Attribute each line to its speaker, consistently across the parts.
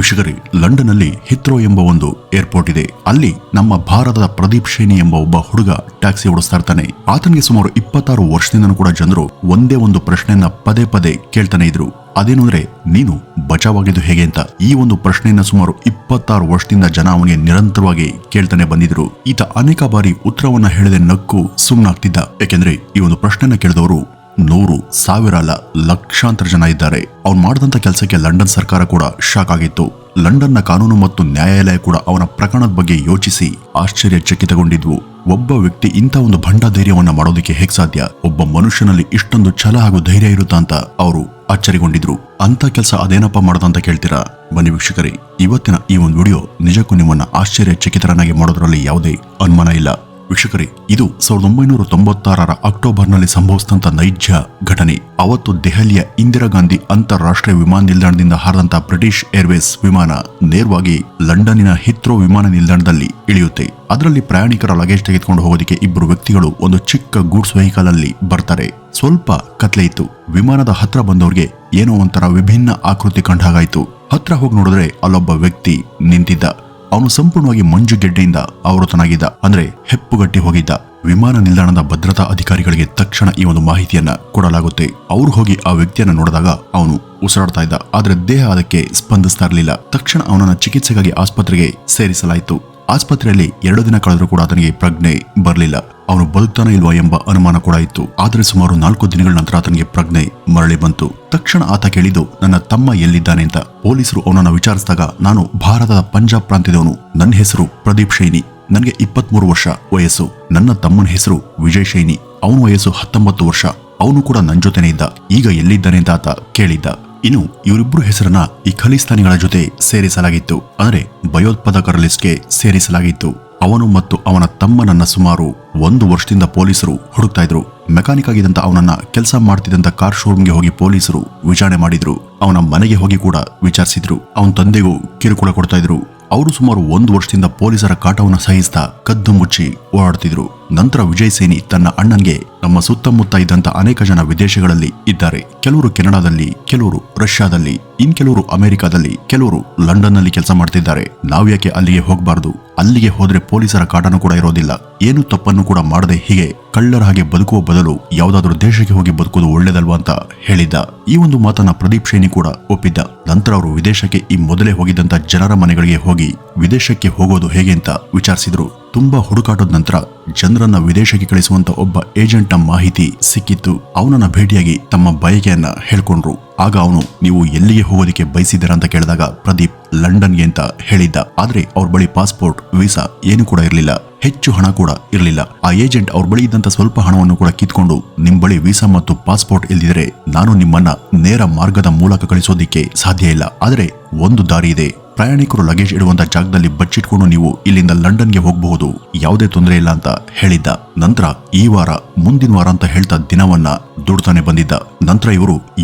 Speaker 1: ವೀಕ್ಷಕರೇ, ಲಂಡನ್ನಲ್ಲಿ ಹಿತ್ರೋ ಎಂಬ ಒಂದು ಏರ್ಪೋರ್ಟ್ ಇದೆ. ಅಲ್ಲಿ ನಮ್ಮ ಭಾರತದ ಪ್ರದೀಪ್ ಶೇನಿ ಎಂಬ ಒಬ್ಬ ಹುಡುಗ ಟ್ಯಾಕ್ಸಿ ಓಡಿಸ್ತಾ ಇರ್ತಾನೆ. ಆತನಿಗೆ ಸುಮಾರು 26 ವರ್ಷದಿಂದನೂ ಕೂಡ ಜನರು ಒಂದೇ ಒಂದು ಪ್ರಶ್ನೆಯನ್ನ ಪದೇ ಪದೇ ಕೇಳ್ತಾನೆ ಇದ್ರು. ಅದೇನು ಅಂದ್ರೆ, ನೀನು ಬಚಾವಾಗಿದ್ದು ಹೇಗೆ ಅಂತ. ಈ ಒಂದು ಪ್ರಶ್ನೆಯನ್ನ ಸುಮಾರು 26 ವರ್ಷದಿಂದ ಜನ ಅವನಿಗೆ ನಿರಂತರವಾಗಿ ಕೇಳ್ತಾನೆ ಬಂದಿದ್ರು. ಈತ ಅನೇಕ ಬಾರಿ ಉತ್ತರವನ್ನ ಹೇಳದೆ ನಕ್ಕು ಸುಮ್ಮನಾಗ್ತಿದ್ದ. ಯಾಕೆಂದ್ರೆ ಈ ಒಂದು ಪ್ರಶ್ನೆನ ಕೇಳಿದವರು 100, 1000 ಅಲ್ಲ, ಲಕ್ಷಾಂತರ ಜನ ಇದ್ದಾರೆ. ಅವ್ನು ಮಾಡಿದಂತ ಕೆಲಸಕ್ಕೆ ಲಂಡನ್ ಸರ್ಕಾರ ಕೂಡ ಶಾಕ್ ಆಗಿತ್ತು. ಲಂಡನ್ನ ಕಾನೂನು ಮತ್ತು ನ್ಯಾಯಾಲಯ ಕೂಡ ಅವನ ಪ್ರಕರಣದ ಬಗ್ಗೆ ಯೋಚಿಸಿ ಆಶ್ಚರ್ಯಚಕಿತಗೊಂಡಿದ್ವು. ಒಬ್ಬ ವ್ಯಕ್ತಿ ಇಂಥ ಒಂದು ಭಂಡ ಧೈರ್ಯವನ್ನ ಮಾಡೋದಕ್ಕೆ ಹೇಗೆ ಸಾಧ್ಯ? ಒಬ್ಬ ಮನುಷ್ಯನಲ್ಲಿ ಇಷ್ಟೊಂದು ಛಲ ಹಾಗೂ ಧೈರ್ಯ ಇರುತ್ತಾ ಅಂತ ಅವರು ಅಚ್ಚರಿಗೊಂಡಿದ್ರು. ಅಂತ ಕೆಲಸ ಅದೇನಪ್ಪ ಮಾಡೋದು ಅಂತ ಕೇಳ್ತೀರಾ? ಬನ್ನಿ ವೀಕ್ಷಕರೇ, ಇವತ್ತಿನ ಈ ಒಂದು ವಿಡಿಯೋ ನಿಜಕ್ಕೂ ನಿಮ್ಮನ್ನ ಆಶ್ಚರ್ಯಚಕಿತರನ್ನಾಗಿ ಮಾಡೋದ್ರಲ್ಲಿ ಯಾವುದೇ ಅನುಮಾನ ಇಲ್ಲ. ವೀಕ್ಷಕರೇ, ಇದು 1996ರ ಅಕ್ಟೋಬರ್ನಲ್ಲಿ ಸಂಭವಿಸಿದಂತ ನೈಜ ಘಟನೆ. ಅವತ್ತು ದೆಹಲಿಯ ಇಂದಿರಾ ಗಾಂಧಿ ಅಂತಾರಾಷ್ಟ್ರೀಯ ವಿಮಾನ ನಿಲ್ದಾಣದಿಂದ ಹಾರದಂತ ಬ್ರಿಟಿಷ್ ಏರ್ವೇಸ್ ವಿಮಾನ ನೇರವಾಗಿ ಲಂಡನ್ನಿನ ಹಿತ್ರೋ ವಿಮಾನ ನಿಲ್ದಾಣದಲ್ಲಿ ಇಳಿಯುತ್ತೆ. ಅದರಲ್ಲಿ ಪ್ರಯಾಣಿಕರ ಲಗೇಜ್ ತೆಗೆದುಕೊಂಡು ಹೋಗೋದಕ್ಕೆ ಇಬ್ಬರು ವ್ಯಕ್ತಿಗಳು ಒಂದು ಚಿಕ್ಕ ಗೂಡ್ಸ್ ವೆಹಿಕಲ್ ಅಲ್ಲಿ ಬರ್ತಾರೆ. ಸ್ವಲ್ಪ ಕತ್ಲೆ ಇತ್ತು. ವಿಮಾನದ ಹತ್ರ ಬಂದವ್ರಿಗೆ ಏನೋ ಒಂಥರ ವಿಭಿನ್ನ ಆಕೃತಿ ಕಂಡ ಹಾಗಾಯ್ತು. ಹತ್ರ ಹೋಗಿ ನೋಡಿದ್ರೆ ಅಲ್ಲೊಬ್ಬ ವ್ಯಕ್ತಿ ನಿಂತಿದ್ದ. ಅವನು ಸಂಪೂರ್ಣವಾಗಿ ಮಂಜುಗೆಡ್ಡೆಯಿಂದ ಆವೃತನಾಗಿದ್ದ, ಅಂದ್ರೆ ಹೆಪ್ಪುಗಟ್ಟಿ ಹೋಗಿದ್ದ. ವಿಮಾನ ನಿಲ್ದಾಣದ ಭದ್ರತಾ ಅಧಿಕಾರಿಗಳಿಗೆ ತಕ್ಷಣ ಈ ಒಂದು ಮಾಹಿತಿಯನ್ನ ಕೊಡಲಾಗುತ್ತೆ. ಅವರು ಹೋಗಿ ಆ ವ್ಯಕ್ತಿಯನ್ನ ನೋಡಿದಾಗ ಅವನು ಉಸಿರಾಡ್ತಾ ಇದ್ದ, ಆದ್ರೆ ದೇಹ ಅದಕ್ಕೆ ಸ್ಪಂದಿಸ್ತಾ ಇರಲಿಲ್ಲ. ತಕ್ಷಣ ಅವನನ್ನ ಚಿಕಿತ್ಸೆಗಾಗಿ ಆಸ್ಪತ್ರೆಗೆ ಸೇರಿಸಲಾಯಿತು. ಆಸ್ಪತ್ರೆಯಲ್ಲಿ 2 ದಿನ ಕಳೆದರೂ ಕೂಡ ಆತನಿಗೆ ಪ್ರಜ್ಞೆ ಬರಲಿಲ್ಲ. ಅವನು ಬದುಕ್ತಾನೆ ಇಲ್ವಾ ಎಂಬ ಅನುಮಾನ ಕೂಡ ಇತ್ತು. ಆದ್ರೆ ಸುಮಾರು 4 ದಿನಗಳ ನಂತರ ಆತನಿಗೆ ಪ್ರಜ್ಞೆ ಮರಳಿ ಬಂತು. ತಕ್ಷಣ ಆತ ಕೇಳಿದ್ದು, ನನ್ನ ತಮ್ಮ ಎಲ್ಲಿದ್ದಾನೆ ಅಂತ. ಪೊಲೀಸರು ಅವನನ್ನ ವಿಚಾರಿಸಿದಾಗ, ನಾನು ಭಾರತದ ಪಂಜಾಬ್ ಪ್ರಾಂತ್ಯದವನು, ನನ್ನ ಹೆಸರು ಪ್ರದೀಪ್ ಶೇನಿ, ನನಗೆ 23 ವರ್ಷ ವಯಸ್ಸು. ನನ್ನ ತಮ್ಮನ ಹೆಸರು ವಿಜಯ್ ಶೇನಿ, ಅವನ ವಯಸ್ಸು 19 ವರ್ಷ. ಅವನು ಕೂಡ ನನ್ನ ಜೊತೆನೇ ಇದ್ದ. ಈಗ ಎಲ್ಲಿದ್ದಾನೆ ಅಂತ ಆತ ಕೇಳಿದ್ದ. ಇನ್ನು ಇವರಿಬ್ಬರು ಹೆಸರನ್ನ ಈ ಖಲಿಸ್ತಾನಿಗಳ ಜೊತೆ ಸೇರಿಸಲಾಗಿತ್ತು, ಅಂದ್ರೆ ಭಯೋತ್ಪಾದಕರ ಲಿಸ್ಟ್ಗೆ ಸೇರಿಸಲಾಗಿತ್ತು. ಅವನು ಮತ್ತು ಅವನ ತಮ್ಮನನ್ನ ಸುಮಾರು 1 ವರ್ಷದಿಂದ ಪೊಲೀಸರು ಹುಡುಕ್ತಾ ಇದ್ರು. ಮೆಕ್ಯಾನಿಕ್ ಆಗಿದ್ದಂತ ಅವನನ್ನ ಕೆಲಸ ಮಾಡ್ತಿದ್ದಂತ ಕಾರ್ ಶೋರೂಮ್ಗೆ ಹೋಗಿ ಪೊಲೀಸರು ವಿಚಾರಣೆ ಮಾಡಿದ್ರು. ಅವನ ಮನೆಗೆ ಹೋಗಿ ಕೂಡ ವಿಚಾರಿಸಿದ್ರು. ಅವನ ತಂದೆಗೂ ಕಿರುಕುಳ ಕೊಡ್ತಾ ಇದ್ರು. ಅವರು ಸುಮಾರು 1 ವರ್ಷದಿಂದ ಪೊಲೀಸರ ಕಾಟವನ್ನು ಸಹಿಸ್ತಾ ಕದ್ದು ಮುಚ್ಚಿ ಓಡಾಡ್ತಿದ್ರು. ನಂತರ ವಿಜಯ್ ಸೇನಿ ತನ್ನ ಅಣ್ಣನ್ಗೆ, ನಮ್ಮ ಸುತ್ತಮುತ್ತ ಇದ್ದಂತ ಅನೇಕ ಜನ ವಿದೇಶಗಳಲ್ಲಿ ಇದ್ದಾರೆ. ಕೆಲವರು ಕೆನಡಾದಲ್ಲಿ, ಕೆಲವರು ರಷ್ಯಾದಲ್ಲಿ, ಇನ್ ಕೆಲವರು ಅಮೆರಿಕಾದಲ್ಲಿ, ಕೆಲವರು ಲಂಡನ್ ನಲ್ಲಿ ಕೆಲಸ ಮಾಡ್ತಿದ್ದಾರೆ. ನಾವ್ ಯಾಕೆ ಅಲ್ಲಿಗೆ ಹೋಗಬಾರ್ದು? ಅಲ್ಲಿಗೆ ಹೋದ್ರೆ ಪೊಲೀಸರ ಕಾಟನೂ ಕೂಡ ಇರೋದಿಲ್ಲ. ಏನು ತಪ್ಪನ್ನು ಕೂಡ ಮಾಡದೆ ಹೀಗೆ ಕಳ್ಳರ ಹಾಗೆ ಬದುಕುವ ಬದಲು ಯಾವುದಾದ್ರೂ ದೇಶಕ್ಕೆ ಹೋಗಿ ಬದುಕೋದು ಒಳ್ಳೇದಲ್ವಾ ಅಂತ ಹೇಳಿದ್ದ. ಈ ಒಂದು ಮಾತನ್ನ ಪ್ರದೀಪ್ ಶೇನಿ ಕೂಡ ಒಪ್ಪಿದ್ದ. ನಂತರ ಅವರು ವಿದೇಶಕ್ಕೆ ಈ ಮೊದಲೇ ಹೋಗಿದ್ದಂತ ಜನರ ಮನೆಗಳಿಗೆ ಹೋಗಿ ವಿದೇಶಕ್ಕೆ ಹೋಗೋದು ಹೇಗೆ ಅಂತ ವಿಚಾರಿಸಿದ್ರು. ತುಂಬಾ ಹುಡುಕಾಟದ ನಂತರ ಜನರನ್ನ ವಿದೇಶಕ್ಕೆ ಕಳಿಸುವಂತ ಒಬ್ಬ ಏಜೆಂಟ್ನ ಮಾಹಿತಿ ಸಿಕ್ಕಿತ್ತು. ಅವನನ್ನ ಭೇಟಿಯಾಗಿ ತಮ್ಮ ಬಯಕೆಯನ್ನ ಹೇಳ್ಕೊಂಡ್ರು. ಆಗ ಅವನು, ನೀವು ಎಲ್ಲಿಗೆ ಹೋಗೋದಕ್ಕೆ ಬಯಸಿದ್ದೀರಾ ಅಂತ ಕೇಳಿದಾಗ ಪ್ರದೀಪ್ ಲಂಡನ್ಗೆ ಅಂತ ಹೇಳಿದ್ದ. ಆದ್ರೆ ಅವ್ರ ಬಳಿ ಪಾಸ್ಪೋರ್ಟ್, ವೀಸಾ ಏನು ಕೂಡ ಇರಲಿಲ್ಲ. ಹೆಚ್ಚು ಹಣ ಕೂಡ ಇರಲಿಲ್ಲ. ಆ ಏಜೆಂಟ್ ಅವ್ರ ಬಳಿ ಇದ್ದಂತ ಸ್ವಲ್ಪ ಹಣವನ್ನು ಕೂಡ ಕಿತ್ಕೊಂಡು, ನಿಮ್ ಬಳಿ ವೀಸಾ ಮತ್ತು ಪಾಸ್ಪೋರ್ಟ್ ಇಲ್ದಿದ್ರೆ ನಾನು ನಿಮ್ಮನ್ನ ನೇರ ಮಾರ್ಗದ ಮೂಲಕ ಕಳಿಸೋದಿಕ್ಕೆ ಸಾಧ್ಯ ಇಲ್ಲ. ಆದ್ರೆ ಒಂದು ದಾರಿ ಇದೆ. ಪ್ರಯಾಣಿಕರು ಲಗೇಜ್ ಇಡುವಂತ ಜಾಗದಲ್ಲಿ ಬಚ್ಚಿಟ್ಕೊಂಡು ನೀವು ಇಲ್ಲಿಂದ ಲಂಡನ್ಗೆ ಹೋಗಬಹುದು, ಯಾವುದೇ ತೊಂದರೆ ಇಲ್ಲ ಅಂತ ಹೇಳಿದ್ದ. ನಂತರ ಈ ವಾರ, ಮುಂದಿನ ವಾರ ಅಂತ ಹೇಳ್ತಾ ದಿನವನ್ನ ದುಡ್ತಾನೆ ಬಂದಿದ್ದ. ನಂತರ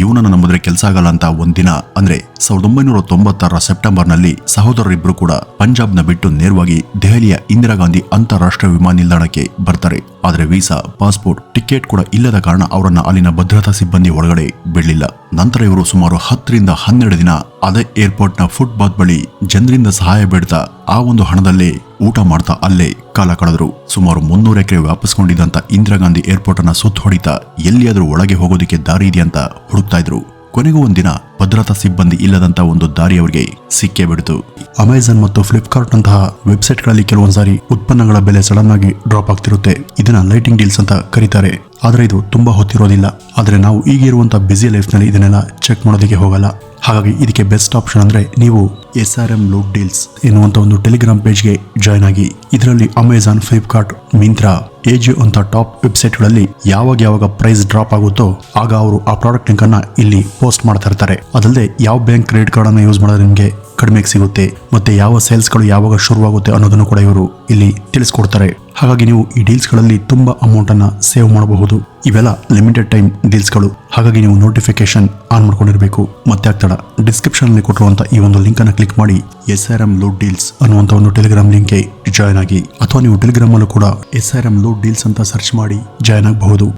Speaker 1: ಇವನನ್ನ ನಂಬಿದ್ರೆ ಕೆಲಸ ಆಗಲ್ಲ ಅಂತ ಒಂದಿನ, ಅಂದ್ರೆ 1996ರ ಸೆಪ್ಟೆಂಬರ್ನಲ್ಲಿ ಸಹೋದರರಿಬ್ರು ಕೂಡ ಪಂಜಾಬ್ನ ಬಿಟ್ಟು ನೇರವಾಗಿ ದೆಹಲಿಯ ಇಂದಿರಾ ಗಾಂಧಿ ಅಂತಾರಾಷ್ಟ್ರೀಯ ವಿಮಾನ ನಿಲ್ದಾಣಕ್ಕೆ ಬರ್ತಾರೆ. ಆದ್ರೆ ವೀಸಾ, ಪಾಸ್ಪೋರ್ಟ್, ಟಿಕೆಟ್ ಕೂಡ ಇಲ್ಲದ ಕಾರಣ ಅವರನ್ನ ಅಲ್ಲಿನ ಭದ್ರತಾ ಸಿಬ್ಬಂದಿ ಒಳಗಡೆ ಬಿಡಲಿಲ್ಲ. ನಂತರ ಇವರು ಸುಮಾರು 10 ರಿಂದ 12 ದಿನ ಅದೇ ಏರ್ಪೋರ್ಟ್ನ ಫುಟ್ಪಾತ್ ಬಳಿ ಜನರಿಂದ ಸಹಾಯ ಬೇಡ್ತಾ ಆ ಒಂದು ಹಣದಲ್ಲೇ ಊಟ ಮಾಡ್ತಾ ಅಲ್ಲೇ ಕಾಲ ಕಳೆದ್ರು. ಸುಮಾರು 300 ಎಕರೆ ವ್ಯಾಪಿಸಿಕೊಂಡಿದ್ದಂತ ಇಂದಿರಾ ಗಾಂಧಿ ಏರ್ಪೋರ್ಟ್ ಅನ್ನ ಸುತ್ತ ಹೊಡಿತಾ ಎಲ್ಲಿಯಾದ್ರೂ ಒಳಗೆ ಹೋಗೋದಕ್ಕೆ ದಾರಿ ಇದೆಯಂತ ಹುಡುಕ್ತಾ ಇದ್ರು. ಕೊನೆಗೂ ಒಂದಿನ ಭದ್ರತಾ ಸಿಬ್ಬಂದಿ ಇಲ್ಲದಂತ ಒಂದು ದಾರಿ ಅವರಿಗೆ ಸಿಕ್ಕೇ ಬಿಡ್ತು. ಅಮೆಜಾನ್ ಮತ್ತು ಫ್ಲಿಪ್ಕಾರ್ಟ್ ನಂತಹ ವೆಬ್ಸೈಟ್ ಗಳಲ್ಲಿ ಕೆಲವೊಂದ್ಸಾರಿ ಉತ್ಪನ್ನಗಳ ಬೆಲೆ ಸಡನ್ ಆಗಿ ಡ್ರಾಪ್ ಆಗ್ತಿರುತ್ತೆ. ಇದನ್ನ ಲೈಟಿಂಗ್ ಡೀಲ್ಸ್ ಅಂತ ಕರೀತಾರೆ. ಆದ್ರೆ ಇದು ತುಂಬಾ ಹೊತ್ತಿರೋದಿಲ್ಲ. ಆದ್ರೆ ನಾವು ಈಗಿರುವಂತಹ ಬಿಸಿ ಲೈಫ್ ನಲ್ಲಿ ಇದನ್ನೆಲ್ಲ ಚೆಕ್ ಮಾಡೋದಕ್ಕೆ ಹೋಗಲ್ಲ. ಹಾಗಾಗಿ ಇದಕ್ಕೆ ಬೆಸ್ಟ್ ಆಪ್ಷನ್ ಅಂದ್ರೆ ನೀವು SRM ಲೂಟ್ ಡೀಲ್ಸ್ ಎನ್ನುವಂತ ಒಂದು ಟೆಲಿಗ್ರಾಮ್ ಪೇಜ್ಗೆ ಜಾಯ್ನ್ ಆಗಿ. ಇದರಲ್ಲಿ ಅಮೆಜಾನ್, ಫ್ಲಿಪ್ಕಾರ್ಟ್, ಮಿಂತ್ರಾ, AJIO ಅಂತ ಟಾಪ್ ವೆಬ್ಸೈಟ್ಗಳಲ್ಲಿ ಯಾವಾಗ ಪ್ರೈಸ್ ಡ್ರಾಪ್ ಆಗುತ್ತೋ ಆಗ ಅವರು ಆ ಪ್ರಾಡಕ್ಟ್ ಲಿಂಕ್ ಅನ್ನ ಇಲ್ಲಿ ಪೋಸ್ಟ್ ಮಾಡ್ತಾ ಇರ್ತಾರೆ. ಅದಲ್ಲದೆ ಯಾವ ಬ್ಯಾಂಕ್ ಕ್ರೆಡಿಟ್ ಕಾರ್ಡ್ ಅನ್ನು ಯೂಸ್ ಮಾಡಿದ್ರೆ ನಿಮಗೆ ಕಡಿಮೆಗೆ ಸಿಗುತ್ತೆ, ಮತ್ತೆ ಯಾವ ಸೇಲ್ಸ್ಗಳು ಯಾವಾಗ ಶುರುವಾಗುತ್ತೆ ಅನ್ನೋದನ್ನು ಕೂಡ ಇವರು ಇಲ್ಲಿ ತಿಳಿಸ್ಕೊಡ್ತಾರೆ. ಹಾಗಾಗಿ ನೀವು ಈ ಡೀಲ್ಸ್ಗಳಲ್ಲಿ ತುಂಬಾ ಅಮೌಂಟ್ ಅನ್ನ ಸೇವ್ ಮಾಡಬಹುದು. ಇವೆಲ್ಲ ಲಿಮಿಟೆಡ್ ಟೈಮ್ ಡೀಲ್ಸ್ಗಳು. ಹಾಗಾಗಿ ನೀವು ನೋಟಿಫಿಕೇಶನ್ ಆನ್ ಮಾಡ್ಕೊಂಡಿರಬೇಕು. ಮತ್ತೆ ಆಗ್ತಾಡ ಡಿಸ್ಕ್ರಿಪ್ಷನ್ ಅಲ್ಲಿ ಕೊಟ್ಟಿರುವಂತ ಈ ಒಂದು ಲಿಂಕ್ ಅನ್ನು ಕ್ಲಿಕ್ ಮಾಡಿ SRM ಲೂಟ್ ಡೀಲ್ಸ್ ಅನ್ನುವಂತ ಒಂದು ಟೆಲಿಗ್ರಾಮ್ ಲಿಂಕ್ಗೆ ಜಾಯ್ನ್ ಆಗಿ, ಅಥವಾ ನೀವು ಟೆಲಿಗ್ರಾಮ್ ಅಲ್ಲೂ ಕೂಡ SRM ಲೂಟ್ ಡೀಲ್ಸ್ ಅಂತ ಸರ್ಚ್ ಮಾಡಿ ಜಾಯ್ನ್ ಆಗಬಹುದು.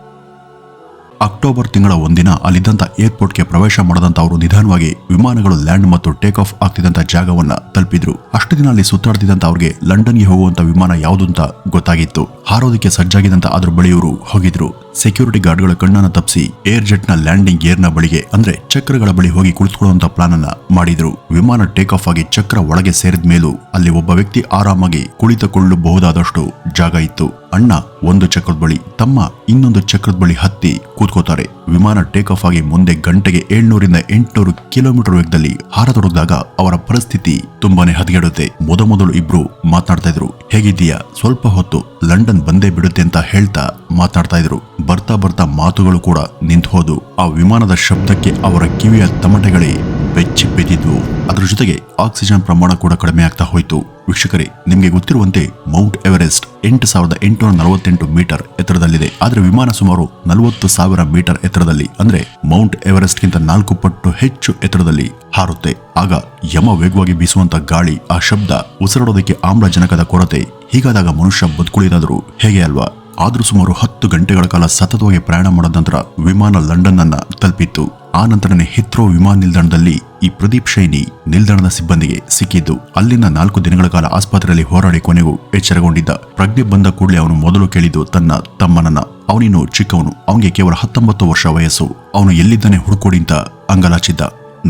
Speaker 1: ಅಕ್ಟೋಬರ್ ತಿಂಗಳ ಒಂದಿನ ಅಲ್ಲಿದ್ದಂತ ಏರ್ಪೋರ್ಟ್ಗೆ ಪ್ರವೇಶ ಮಾಡದಂತ ಅವರು ನಿಧಾನವಾಗಿ ವಿಮಾನಗಳು ಲ್ಯಾಂಡ್ ಮತ್ತು ಟೇಕ್ ಆಫ್ ಆಗ್ತಿದ್ದಂತ ಜಾಗವನ್ನ ತಲುಪಿದ್ರು. ಅಷ್ಟು ದಿನ ಅಲ್ಲಿ ಸುತ್ತಾಡ್ತಿದ್ದಂತ ಅವ್ರಿಗೆ ಲಂಡನ್ಗೆ ಹೋಗುವಂತ ವಿಮಾನ ಯಾವುದು ಅಂತ ಗೊತ್ತಾಗಿತ್ತು. ಹಾರೋದಕ್ಕೆ ಸಜ್ಜಾಗಿದ್ದಂತ ಅದ್ರ ಬಳಿ ಇವರು ಹೋಗಿದ್ರು. ಸೆಕ್ಯೂರಿಟಿ ಗಾರ್ಡ್ಗಳ ಕಣ್ಣನ್ನ ತಪ್ಪಿಸಿ ಏರ್ ಜೆಟ್ ನ ಲ್ಯಾಂಡಿಂಗ್ ಗೇರ್ ನ ಬಳಿಗೆ ಅಂದ್ರೆ ಚಕ್ರಗಳ ಬಳಿ ಹೋಗಿ ಕುಳಿತುಕೊಳ್ಳುವಂತ ಪ್ಲಾನ್ ಅನ್ನ ಮಾಡಿದ್ರು. ವಿಮಾನ ಟೇಕ್ ಆಫ್ ಆಗಿ ಚಕ್ರ ಒಳಗೆ ಸೇರಿದ ಮೇಲೂ ಅಲ್ಲಿ ಒಬ್ಬ ವ್ಯಕ್ತಿ ಆರಾಮಾಗಿ ಕುಳಿತುಕೊಳ್ಳಬಹುದಾದಷ್ಟು ಜಾಗ ಇತ್ತು. ಅಣ್ಣ ಒಂದು ಚಕ್ರದ ಬಳಿ, ತಮ್ಮ ಇನ್ನೊಂದು ಚಕ್ರದ ಬಳಿ ಹತ್ತಿ ಕೂತ್ಕೋತಾರೆ. ವಿಮಾನ ಟೇಕ್ ಆಫ್ ಆಗಿ ಮುಂದೆ ಗಂಟೆಗೆ 700 ರಿಂದ 800 ಕಿಲೋಮೀಟರ್ ವೇಗದಲ್ಲಿ ಹಾರತೊಡಗಿದಾಗ ಅವರ ಪರಿಸ್ಥಿತಿ ತುಂಬಾನೇ ಹದಗೆಡುತ್ತೆ. ಮೊದಲು ಇಬ್ರು ಮಾತನಾಡ್ತಾ ಇದ್ರು. ಹೇಗಿದ್ದೀಯಾ, ಸ್ವಲ್ಪ ಹೊತ್ತು ಲಂಡನ್ ಬಂದೇ ಬಿಡುತ್ತೆ ಅಂತ ಹೇಳ್ತಾ ಮಾತನಾಡ್ತಾ ಇದ್ರು. ಬರ್ತಾ ಮಾತುಗಳು ಕೂಡ ನಿಂತು ಹೋದು. ಆ ವಿಮಾನದ ಶಬ್ದಕ್ಕೆ ಅವರ ಕಿವಿಯ ತಮಟೆಗಳೇ ಬೆಚ್ಚಿ ಬಿದ್ದಿದ್ವು. ಅದರ ಜೊತೆಗೆ ಆಕ್ಸಿಜನ್ ಪ್ರಮಾಣ ಕೂಡ ಕಡಿಮೆ ಆಗ್ತಾ ಹೋಯಿತು. ವೀಕ್ಷಕರೇ, ನಿಮಗೆ ಗೊತ್ತಿರುವಂತೆ ಮೌಂಟ್ ಎವರೆಸ್ಟ್ 8848 ಮೀಟರ್ ಎತ್ತರದಲ್ಲಿದೆ. ಆದ್ರೆ ವಿಮಾನ ಸುಮಾರು 40,000 ಮೀಟರ್ ಎತ್ತರದಲ್ಲಿ ಅಂದ್ರೆ ಮೌಂಟ್ ಎವರೆಸ್ಟ್ ಗಿಂತ 4 ಪಟ್ಟು ಹೆಚ್ಚು ಎತ್ತರದಲ್ಲಿ ಹಾರುತ್ತೆ. ಆಗ ಯಮ ವೇಗವಾಗಿ ಬೀಸುವಂತ ಗಾಳಿ, ಆ ಶಬ್ದ, ಉಸಿರಾಡೋದಕ್ಕೆ ಆಮ್ಲಜನಕದ ಕೊರತೆ, ಹೀಗಾದಾಗ ಮನುಷ್ಯ ಬದುಕುಳಿದಾದರೂ ಹೇಗೆ ಅಲ್ವಾ? ಆದ್ರೂ ಸುಮಾರು 10 ಗಂಟೆಗಳ ಕಾಲ ಸತತವಾಗಿ ಪ್ರಯಾಣ ಮಾಡಿದ ನಂತರ ವಿಮಾನ ಲಂಡನ್ ಅನ್ನ ತಲುಪಿತ್ತು. ಆ ನಂತರನೇ ಹಿಥ್ರೋ ವಿಮಾನ ನಿಲ್ದಾಣದಲ್ಲಿ ಈ ಪ್ರದೀಪ್ ಶೈನಿ ನಿಲ್ದಾಣದ ಸಿಬ್ಬಂದಿಗೆ ಸಿಕ್ಕಿದ್ದು. ಅಲ್ಲಿಂದ 4 ದಿನಗಳ ಕಾಲ ಆಸ್ಪತ್ರೆಯಲ್ಲಿ ಹೋರಾಡಿ ಕೊನೆಗೂ ಎಚ್ಚರಗೊಂಡಿದ್ದ. ಪ್ರಜ್ಞೆ ಬಂದ ಕೂಡಲೇ ಅವನು ಮೊದಲು ಕೇಳಿದ್ದು ತನ್ನ ತಮ್ಮನನ್ನ. ಅವನಿನ್ನು ಚಿಕ್ಕವನು, ಅವನಿಗೆ ಕೇವಲ 19 ವರ್ಷ ವಯಸ್ಸು. ಅವನು ಎಲ್ಲಿದ್ದಾನೆ ಹುಡುಕೋಡಿ ಅಂತ ಅಂಗಲಾಚಿದ್ದ.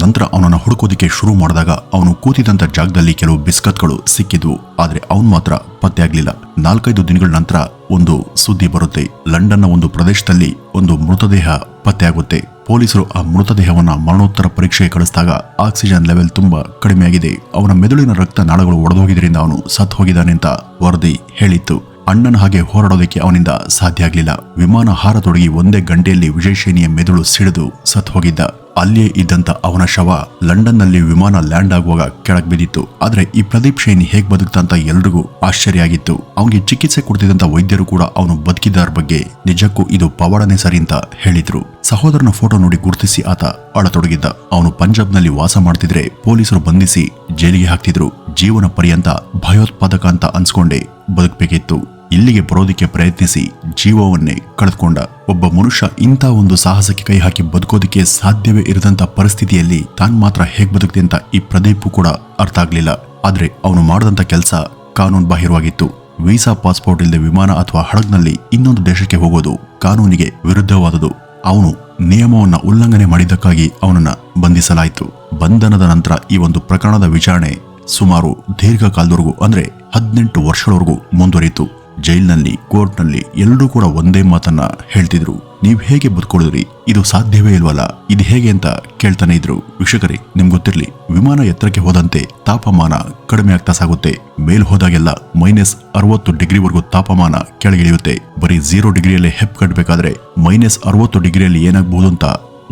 Speaker 1: ನಂತರ ಅವನನ್ನು ಹುಡುಕೋದಿಕ್ಕೆ ಶುರು ಮಾಡಿದಾಗ ಅವನು ಕೂತಿದ್ದಂತ ಜಾಗದಲ್ಲಿ ಕೆಲವು ಬಿಸ್ಕತ್ಗಳು ಸಿಕ್ಕಿದ್ವು. ಆದ್ರೆ ಅವನು ಮಾತ್ರ ಪತ್ತೆ ಆಗ್ಲಿಲ್ಲ. 4-5 ದಿನಗಳ ನಂತರ ಒಂದು ಸುದ್ದಿ ಬರುತ್ತೆ. ಲಂಡನ್ನ ಒಂದು ಪ್ರದೇಶದಲ್ಲಿ ಒಂದು ಮೃತದೇಹ ಪತ್ತೆಯಾಗುತ್ತೆ. ಪೊಲೀಸರು ಆ ಮೃತದೇಹವನ್ನ ಮರಣೋತ್ತರ ಪರೀಕ್ಷೆಗೆ ಕಳಿಸಿದಾಗ ಆಕ್ಸಿಜನ್ ಲೆವೆಲ್ ತುಂಬಾ ಕಡಿಮೆಯಾಗಿದೆ. ಅವನ ಮೆದುಳಿನ ರಕ್ತ ನಾಳಗಳು ಒಡೆದೋಗಿದ್ರಿಂದ ಅವನು ಸತ್ತು ಹೋಗಿದ್ದಾನೆ ಅಂತ ವರದಿ ಹೇಳಿತ್ತು. ಅಣ್ಣನ ಹಾಗೆ ಹೋರಾಡೋದಕ್ಕೆ ಅವನಿಂದ ಸಾಧ್ಯ ಆಗ್ಲಿಲ್ಲ. ವಿಮಾನ ಹಾರತೊಡಗಿ ಒಂದೇ ಗಂಟೆಯಲ್ಲಿ ವಿಜಯ್ ಶೈನಿಯ ಮೆದುಳು ಸಿಡಿದು ಸತ್ತು ಹೋಗಿದ್ದ. ಅಲ್ಲಿಯೇ ಇದ್ದಂತ ಅವನ ಶವ ಲಂಡನ್ ನಲ್ಲಿ ವಿಮಾನ ಲ್ಯಾಂಡ್ ಆಗುವಾಗ ಕೆಳಗ್ ಬಿದ್ದಿತ್ತು. ಆದ್ರೆ ಈ ಪ್ರದೀಪ್ ಶೈನಿ ಹೇಗ್ ಬದುಕ್ತ ಅಂತ ಎಲ್ರಿಗೂ ಆಶ್ಚರ್ಯ ಆಗಿತ್ತು. ಅವನಿಗೆ ಚಿಕಿತ್ಸೆ ಕೊಡ್ತಿದ್ದಂತ ವೈದ್ಯರು ಕೂಡ ಅವನು ಬದುಕಿದ್ದಾರ ಬಗ್ಗೆ ನಿಜಕ್ಕೂ ಇದು ಪವಾಡನೆ ಸರಿ ಅಂತ ಹೇಳಿದ್ರು. ಸಹೋದರನ ಫೋಟೋ ನೋಡಿ ಗುರುತಿಸಿ ಆತ ಅಳತೊಡಗಿದ್ದ. ಅವನು ಪಂಜಾಬ್ನಲ್ಲಿ ವಾಸ ಮಾಡ್ತಿದ್ರೆ ಪೊಲೀಸರು ಬಂಧಿಸಿ ಜೈಲಿಗೆ ಹಾಕ್ತಿದ್ರು. ಜೀವನ ಪರ್ಯಂತ ಭಯೋತ್ಪಾದಕ ಅಂತ ಅನ್ಸ್ಕೊಂಡೇ ಬದುಕಬೇಕಿತ್ತು. ಇಲ್ಲಿಗೆ ಬರೋದಿಕ್ಕೆ ಪ್ರಯತ್ನಿಸಿ ಜೀವವನ್ನೇ ಕಳೆದುಕೊಂಡ ಒಬ್ಬ ಮನುಷ್ಯ ಇಂಥ ಒಂದು ಸಾಹಸಕ್ಕೆ ಕೈ ಹಾಕಿ ಬದುಕೋದಿಕ್ಕೆ ಸಾಧ್ಯವೇ ಇರದಂತ ಪರಿಸ್ಥಿತಿಯಲ್ಲಿ ತಾನ್ ಮಾತ್ರ ಹೇಗ್ ಬದುಕ್ತೆ ಅಂತ ಈ ಪ್ರದೀಪ್ ಕೂಡ ಅರ್ಥ ಆಗ್ಲಿಲ್ಲ. ಆದ್ರೆ ಅವನು ಮಾಡದಂತ ಕೆಲಸ ಕಾನೂನು ಬಾಹಿರವಾಗಿತ್ತು. ವೀಸಾ ಪಾಸ್ಪೋರ್ಟ್ ಇಲ್ಲದೆ ವಿಮಾನ ಅಥವಾ ಹಡಗ್ನಲ್ಲಿ ಇನ್ನೊಂದು ದೇಶಕ್ಕೆ ಹೋಗೋದು ಕಾನೂನಿಗೆ ವಿರುದ್ಧವಾದುದು. ಅವನು ನಿಯಮವನ್ನ ಉಲ್ಲಂಘನೆ ಮಾಡಿದ್ದಕ್ಕಾಗಿ ಅವನನ್ನ ಬಂಧಿಸಲಾಯಿತು. ಬಂಧನದ ನಂತರ ಈ ಒಂದು ಪ್ರಕರಣದ ವಿಚಾರಣೆ ಸುಮಾರು ದೀರ್ಘಕಾಲದವರೆಗೂ ಅಂದ್ರೆ 18 ವರ್ಷಗಳವರೆಗೂ ಮುಂದುವರಿಯಿತು. ಜೈಲ್ನಲ್ಲಿ, ಕೋರ್ಟ್ನಲ್ಲಿ ಎಲ್ಲರೂ ಕೂಡ ಒಂದೇ ಮಾತನ್ನ ಹೇಳ್ತಿದ್ರು. ನೀವ್ ಹೇಗೆ ಬದುಕೊಳ್ಳಿದ್ರಿ, ಇದು ಸಾಧ್ಯವೇ ಇಲ್ವಲ್ಲ, ಇದು ಹೇಗೆ ಅಂತ ಕೇಳ್ತಾನೆ ಇದ್ರು. ವೀಕ್ಷಕರೇ, ನಿಮ್ಗೆ ಗೊತ್ತಿರ್ಲಿ, ವಿಮಾನ ಎತ್ತರಕ್ಕೆ ಹೋದಂತೆ ತಾಪಮಾನ ಕಡಿಮೆ ಆಗ್ತಾ ಸಾಗುತ್ತೆ. ಮೇಲ್ ಹೋದಾಗೆಲ್ಲ -60 ಡಿಗ್ರಿವರೆಗೂ ತಾಪಮಾನ ಕೆಳಗಿಳಿಯುತ್ತೆ. ಬರೀ 0 ಡಿಗ್ರಿಯಲ್ಲಿ ಹೆಪ್ ಕಟ್ಟಬೇಕಾದ್ರೆ -60 ಡಿಗ್ರಿಯಲ್ಲಿ ಏನಾಗಬಹುದು ಅಂತ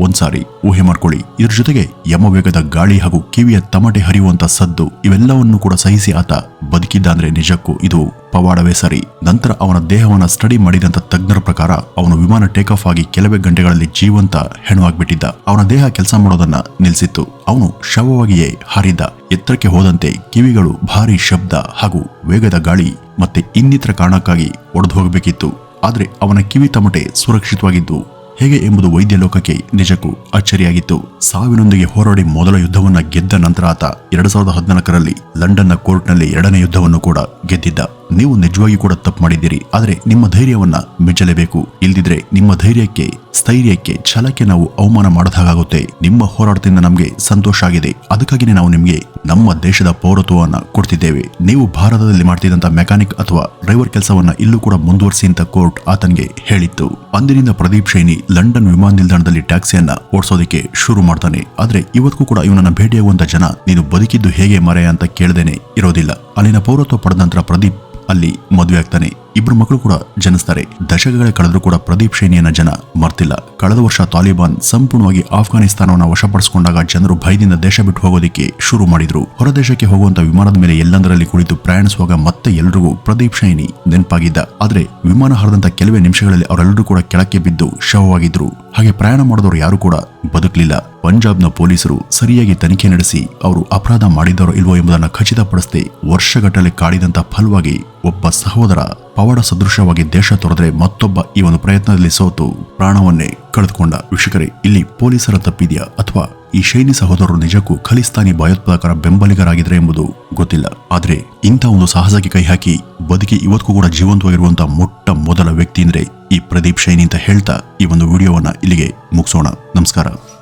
Speaker 1: ಒಂದ್ಸಾರಿ ಊಹೆ ಮಾಡ್ಕೊಳ್ಳಿ. ಇದ್ರ ಜೊತೆಗೆ ಯಮವೇಗದ ಗಾಳಿ ಹಾಗೂ ಕಿವಿಯ ತಮಟೆ ಹರಿಯುವಂತ ಸದ್ದು, ಇವೆಲ್ಲವನ್ನು ಕೂಡ ಸಹಿಸಿ ಆತ ಬದುಕಿದ್ದ ಅಂದ್ರೆ ನಿಜಕ್ಕೂ ಇದು ಪವಾಡವೇ ಸರಿ. ನಂತರ ಅವನ ದೇಹವನ್ನ ಸ್ಟಡಿ ಮಾಡಿದಂತ ತಜ್ಞರ ಪ್ರಕಾರ ಅವನು ವಿಮಾನ ಟೇಕ್ ಆಫ್ ಆಗಿ ಕೆಲವೇ ಗಂಟೆಗಳಲ್ಲಿ ಜೀವಂತ ಹೆಣವಾಗ್ಬಿಟ್ಟಿದ್ದ. ಅವನ ದೇಹ ಕೆಲಸ ಮಾಡೋದನ್ನ ನಿಲ್ಸಿತ್ತು. ಅವನು ಶವವಾಗಿಯೇ ಹಾರಿದ್ದ. ಎತ್ತರಕ್ಕೆ ಹೋದಂತೆ ಕಿವಿಗಳು ಭಾರಿ ಶಬ್ದ ಹಾಗೂ ವೇಗದ ಗಾಳಿ ಮತ್ತೆ ಇನ್ನಿತರ ಕಾರಣಕ್ಕಾಗಿ ಒಡೆದು ಹೋಗಬೇಕಿತ್ತು. ಆದ್ರೆ ಅವನ ಕಿವಿ ತಮಟೆ ಸುರಕ್ಷಿತವಾಗಿದ್ದು ಹೇಗೆ ಎಂಬುದು ವೈದ್ಯ ಲೋಕಕ್ಕೆ ನಿಜಕ್ಕೂ ಅಚ್ಚರಿಯಾಗಿತ್ತು. ಸಾವಿನೊಂದಿಗೆ ಹೋರಾಡಿ ಮೊದಲ ಯುದ್ಧವನ್ನ ಗೆದ್ದ ನಂತರ ಆತ 2014ರಲ್ಲಿ ಲಂಡನ್ನ ಕೋರ್ಟ್ನಲ್ಲಿ 2ನೇ ಯುದ್ಧವನ್ನು ಕೂಡ ಗೆದ್ದಿದ್ದ. ನೀವು ನಿಜವಾಗಿ ಕೂಡ ತಪ್ಪು ಮಾಡಿದ್ದೀರಿ, ಆದ್ರೆ ನಿಮ್ಮ ಧೈರ್ಯವನ್ನ ಮೆಚ್ಚಲೇಬೇಕು. ಇಲ್ದಿದ್ರೆ ನಿಮ್ಮ ಧೈರ್ಯಕ್ಕೆ, ಸ್ಥೈರ್ಯಕ್ಕೆ, ಛಲಕ್ಕೆ ನಾವು ಅವಮಾನ ಮಾಡದಾಗುತ್ತೆ. ನಿಮ್ಮ ಹೋರಾಟದಿಂದ ನಮ್ಗೆ ಸಂತೋಷ ಆಗಿದೆ, ಅದಕ್ಕಾಗಿನೇ ನಾವು ನಿಮ್ಗೆ ನಮ್ಮ ದೇಶದ ಪೌರತ್ವವನ್ನ ಕೊಡ್ತಿದ್ದೇವೆ. ನೀವು ಭಾರತದಲ್ಲಿ ಮಾಡ್ತಿದ್ದಂತ ಮೆಕ್ಯಾನಿಕ್ ಅಥವಾ ಡ್ರೈವರ್ ಕೆಲಸವನ್ನ ಇಲ್ಲೂ ಕೂಡ ಮುಂದುವರಿಸಿ ಅಂತ ಕೋರ್ಟ್ ಆತನಿಗೆ ಹೇಳಿತ್ತು. ಅಂದಿನಿಂದ ಪ್ರದೀಪ್ ಶೈನಿ ಲಂಡನ್ ವಿಮಾನ ನಿಲ್ದಾಣದಲ್ಲಿ ಟ್ಯಾಕ್ಸಿಯನ್ನ ಓಡಿಸೋದಕ್ಕೆ ಶುರು ಮಾಡ್ತಾನೆ. ಆದ್ರೆ ಇವತ್ತಿಗೂ ಕೂಡ ಇವನನ್ನ ಭೇಟಿಯಾಗುವಂತ ಜನ ನೀನು ಬದುಕಿದ್ದು ಹೇಗೆ ಮರೆಯ ಅಂತ ಕೇಳದೇನೆ ಇರೋದಿಲ್ಲ. ಅಲ್ಲಿನ ಪೌರತ್ವ ಪಡೆದ ನಂತರ ಪ್ರದೀಪ್ ಅಲ್ಲಿ ಮದುವೆ ಆಗ್ತಾನೆ. 2 ಮಕ್ಕಳು ಕೂಡ ಜನಿಸ್ತಾರೆ. ದಶಕಗಳೇ ಕಳೆದರೂ ಕೂಡ ಪ್ರದೀಪ್ ಶೈನಿಯನ್ನ ಜನ ಮರ್ತಿಲ್ಲ. ಕಳೆದ ವರ್ಷ ತಾಲಿಬಾನ್ ಸಂಪೂರ್ಣವಾಗಿ ಆಫ್ಘಾನಿಸ್ತಾನವನ್ನು ವಶಪಡಿಸಿಕೊಂಡಾಗ ಜನರು ಭಯದಿಂದ ದೇಶ ಬಿಟ್ಟು ಹೋಗೋದಿಕ್ಕೆ ಶುರು ಮಾಡಿದ್ರು. ಹೊರದೇಶಕ್ಕೆ ಹೋಗುವಂತ ವಿಮಾನದ ಮೇಲೆ ಎಲ್ಲಂದರಲ್ಲಿ ಕುಳಿತು ಪ್ರಯಾಣಿಸುವಾಗ ಮತ್ತೆ ಎಲ್ರಿಗೂ ಪ್ರದೀಪ್ ಶೈನಿ ನೆನಪಾಗಿದ್ದ. ಆದ್ರೆ ವಿಮಾನ ಹರಿದಂತ ಕೆಲವೇ ನಿಮಿಷಗಳಲ್ಲಿ ಅವರೆಲ್ಲರೂ ಕೂಡ ಕೆಳಕ್ಕೆ ಬಿದ್ದು ಶವವಾಗಿದ್ರು. ಹಾಗೆ ಪ್ರಯಾಣ ಮಾಡಿದವರು ಯಾರು ಕೂಡ ಬದುಕಲಿಲ್ಲ. ಪಂಜಾಬ್ನ ಪೊಲೀಸರು ಸರಿಯಾಗಿ ತನಿಖೆ ನಡೆಸಿ ಅವರು ಅಪರಾಧ ಮಾಡಿದರೋ ಇಲ್ವೋ ಎಂಬುದನ್ನು ಖಚಿತಪಡಿಸದೆ ವರ್ಷಗಟ್ಟಲೆ ಕಾಡಿದಂತ ಫಲವಾಗಿ ಒಬ್ಬ ಸಹೋದರ ಪವಾಡ ಸದೃಶವಾಗಿ ದೇಶ ತೊರೆದ್ರೆ ಮತ್ತೊಬ್ಬ ಈ ಒಂದು ಪ್ರಯತ್ನದಲ್ಲಿ ಸೋತು ಪ್ರಾಣವನ್ನೇ ಕಳೆದುಕೊಂಡ. ವೀಕ್ಷಕರೇ, ಇಲ್ಲಿ ಪೊಲೀಸರ ತಪ್ಪಿದೆಯಾ ಅಥವಾ ಈ ಶೈನಿ ಸಹೋದರರು ನಿಜಕ್ಕೂ ಖಲಿಸ್ತಾನಿ ಭಯೋತ್ಪಾದಕರ ಬೆಂಬಲಿಗರಾಗಿದ್ರೆ ಎಂಬುದು ಗೊತ್ತಿಲ್ಲ. ಆದ್ರೆ ಇಂಥ ಒಂದು ಸಾಹಸಕ್ಕೆ ಕೈ ಹಾಕಿ ಬದುಕಿ ಇವತ್ತಿಗೂ ಕೂಡ ಜೀವಂತವಾಗಿರುವಂತಹ ಮೊಟ್ಟ ಮೊದಲ ವ್ಯಕ್ತಿ ಅಂದ್ರೆ ಈ ಪ್ರದೀಪ್ ಶೈನಿ ಅಂತ ಹೇಳ್ತಾ ಈ ಒಂದು ವಿಡಿಯೋವನ್ನ ಇಲ್ಲಿಗೆ ಮುಗಿಸೋಣ. ನಮಸ್ಕಾರ.